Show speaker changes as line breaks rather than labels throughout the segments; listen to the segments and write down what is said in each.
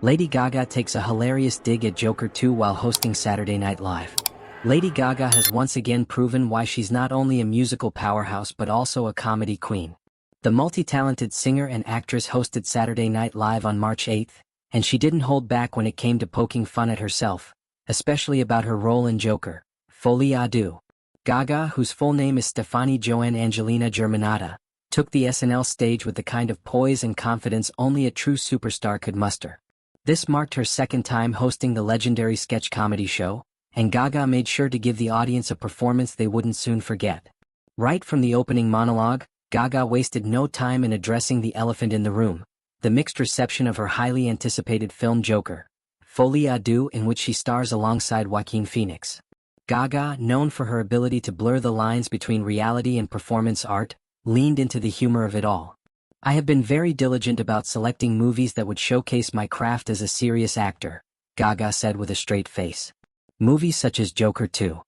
Lady Gaga takes a hilarious dig at Joker 2 while hosting Saturday Night Live. Lady Gaga has once again proven why she's not only a musical powerhouse but also a comedy queen. The multi-talented singer and actress hosted Saturday Night Live on March 8, and she didn't hold back when it came to poking fun at herself, especially about her role in Joker, Folie à Deux. Gaga, whose full name is Stefani Joanne Angelina Germanata, took the SNL stage with the kind of poise and confidence only a true superstar could muster. This marked her second time hosting the legendary sketch comedy show, and Gaga made sure to give the audience a performance they wouldn't soon forget. Right from the opening monologue, Gaga wasted no time in addressing the elephant in the room, the mixed reception of her highly anticipated film Joker, Folie à Deux, in which she stars alongside Joaquin Phoenix. Gaga, known for her ability to blur the lines between reality and performance art, leaned into the humor of it all. "I have been very diligent about selecting movies that would showcase my craft as a serious actor," Gaga said with a straight face. Movies such as Joker 2.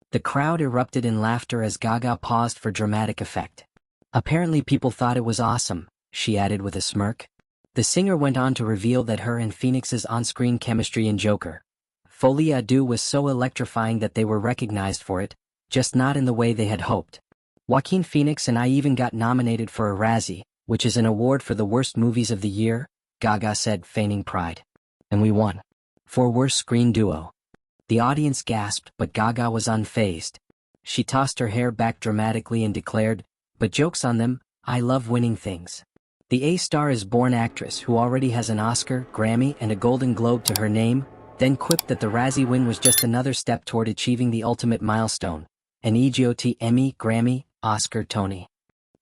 The crowd erupted in laughter as Gaga paused for dramatic effect. "Apparently people thought it was awesome," she added with a smirk. The singer went on to reveal that her and Phoenix's on-screen chemistry in Joker, Folie à Deux, was so electrifying that they were recognized for it, just not in the way they had hoped. "Joaquin Phoenix and I even got nominated for a Razzie, which is an award for the worst movies of the year," Gaga said, feigning pride. "And we won. For Worst Screen Duo." The audience gasped, but Gaga was unfazed. She tossed her hair back dramatically and declared, "But joke's on them, I love winning things." The A-star is born actress who already has an Oscar, Grammy, and a Golden Globe to her name, then quipped that the Razzie win was just another step toward achieving the ultimate milestone, an EGOT, Emmy, Grammy, Oscar, Tony.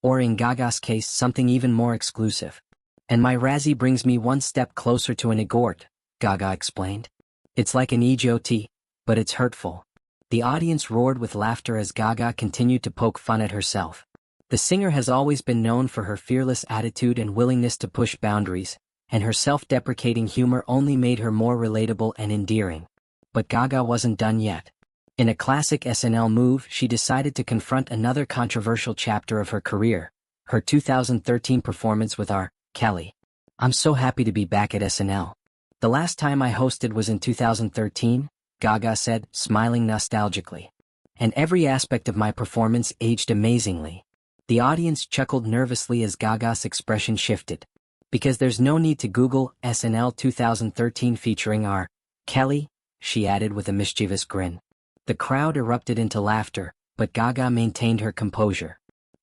Or in Gaga's case, something even more exclusive. "And my Razzie brings me one step closer to an EGORT," Gaga explained. "It's like an EGOT, but it's hurtful." The audience roared with laughter as Gaga continued to poke fun at herself. The singer has always been known for her fearless attitude and willingness to push boundaries, and her self-deprecating humor only made her more relatable and endearing. But Gaga wasn't done yet. In a classic SNL move, she decided to confront another controversial chapter of her career, her 2013 performance with R. Kelly. "I'm so happy to be back at SNL. The last time I hosted was in 2013, Gaga said, smiling nostalgically. "And every aspect of my performance aged amazingly." The audience chuckled nervously as Gaga's expression shifted. "Because there's no need to Google SNL 2013 featuring R. Kelly," she added with a mischievous grin. The crowd erupted into laughter, but Gaga maintained her composure.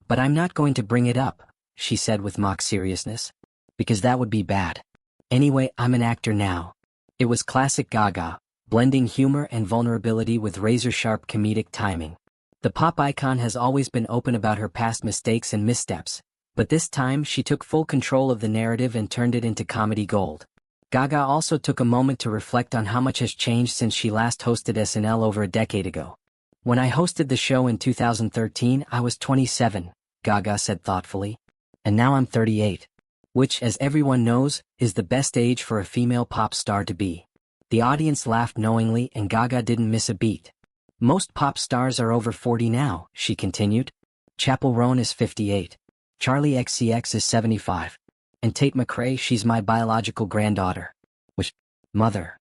"But I'm not going to bring it up," she said with mock seriousness. "Because that would be bad. Anyway, I'm an actor now." It was classic Gaga, blending humor and vulnerability with razor-sharp comedic timing. The pop icon has always been open about her past mistakes and missteps, but this time she took full control of the narrative and turned it into comedy gold. Gaga also took a moment to reflect on how much has changed since she last hosted SNL over a decade ago. "When I hosted the show in 2013, I was 27, Gaga said thoughtfully. "And now I'm 38. Which, as everyone knows, is the best age for a female pop star to be." The audience laughed knowingly and Gaga didn't miss a beat. "Most pop stars are over 40 now," she continued. "Chappell Roan is 58. Charlie XCX is 75. And Tate McRae, she's my biological granddaughter." "Which, mother?"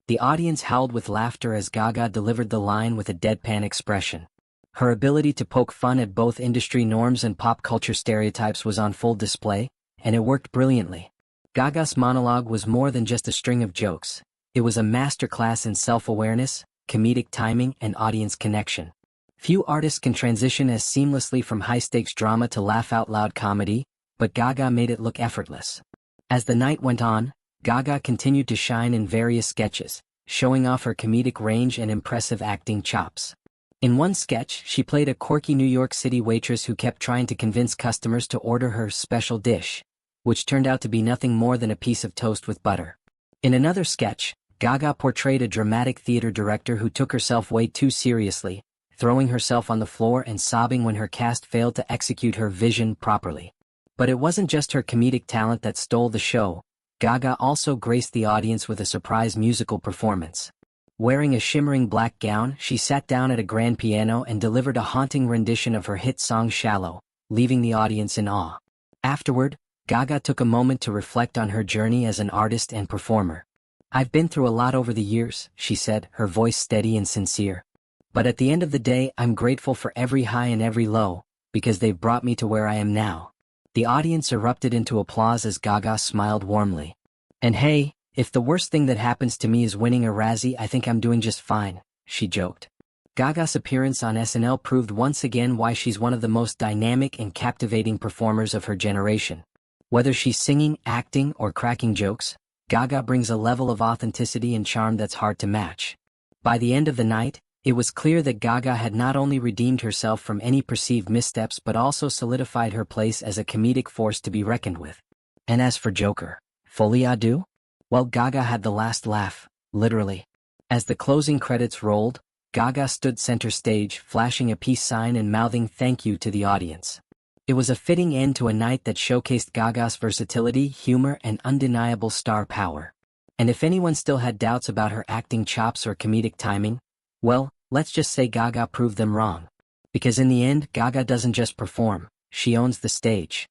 The audience howled with laughter as Gaga delivered the line with a deadpan expression. Her ability to poke fun at both industry norms and pop culture stereotypes was on full display, and it worked brilliantly. Gaga's monologue was more than just a string of jokes. It was a masterclass in self-awareness, comedic timing, and audience connection. Few artists can transition as seamlessly from high-stakes drama to laugh-out-loud comedy, but Gaga made it look effortless. As the night went on, Gaga continued to shine in various sketches, showing off her comedic range and impressive acting chops. In one sketch, she played a quirky New York City waitress who kept trying to convince customers to order her special dish, which turned out to be nothing more than a piece of toast with butter. In another sketch, Gaga portrayed a dramatic theater director who took herself way too seriously, throwing herself on the floor and sobbing when her cast failed to execute her vision properly. But it wasn't just her comedic talent that stole the show. Gaga also graced the audience with a surprise musical performance. Wearing a shimmering black gown, she sat down at a grand piano and delivered a haunting rendition of her hit song Shallow, leaving the audience in awe. Afterward, Gaga took a moment to reflect on her journey as an artist and performer. I've been through a lot over the years, she said, her voice steady and sincere. But at the end of the day, I'm grateful for every high and every low, because they've brought me to where I am now. The audience erupted into applause as Gaga smiled warmly. And hey, if the worst thing that happens to me is winning a Razzie, I think I'm doing just fine, she joked. Gaga's appearance on SNL proved once again why she's one of the most dynamic and captivating performers of her generation. Whether she's singing, acting, or cracking jokes, Gaga brings a level of authenticity and charm that's hard to match. By the end of the night, it was clear that Gaga had not only redeemed herself from any perceived missteps but also solidified her place as a comedic force to be reckoned with. And as for Joker, Folie? Well, Gaga had the last laugh, literally. As the closing credits rolled, Gaga stood center stage, flashing a peace sign and mouthing thank you to the audience. It was a fitting end to a night that showcased Gaga's versatility, humor, and undeniable star power. And if anyone still had doubts about her acting chops or comedic timing, well, let's just say Gaga proved them wrong. Because in the end, Gaga doesn't just perform, she owns the stage.